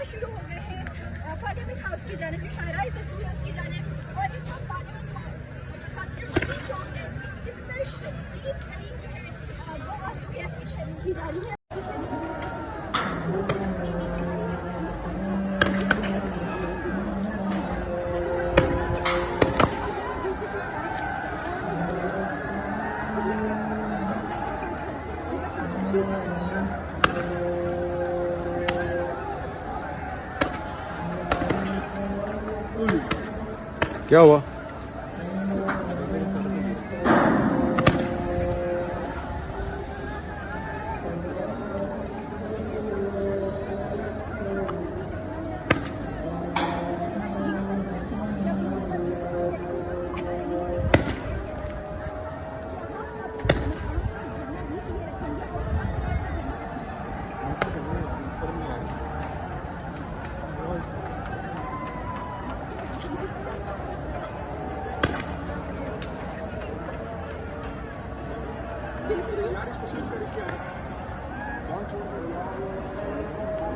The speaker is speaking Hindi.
शुरू हो गए हैं पार्लियामेंट हाउस की जाने की शायराई तस्वीर उसकी जाने और इस वक्त पार्लियामेंट हाउस जो चौक है इसमें शदीद तरीन जो है वो आंसू गैस की शेडिंग की जा रही है। क्या हुआ? यार इसको स्विच कर इसके आगे कौन छोड़ दो यार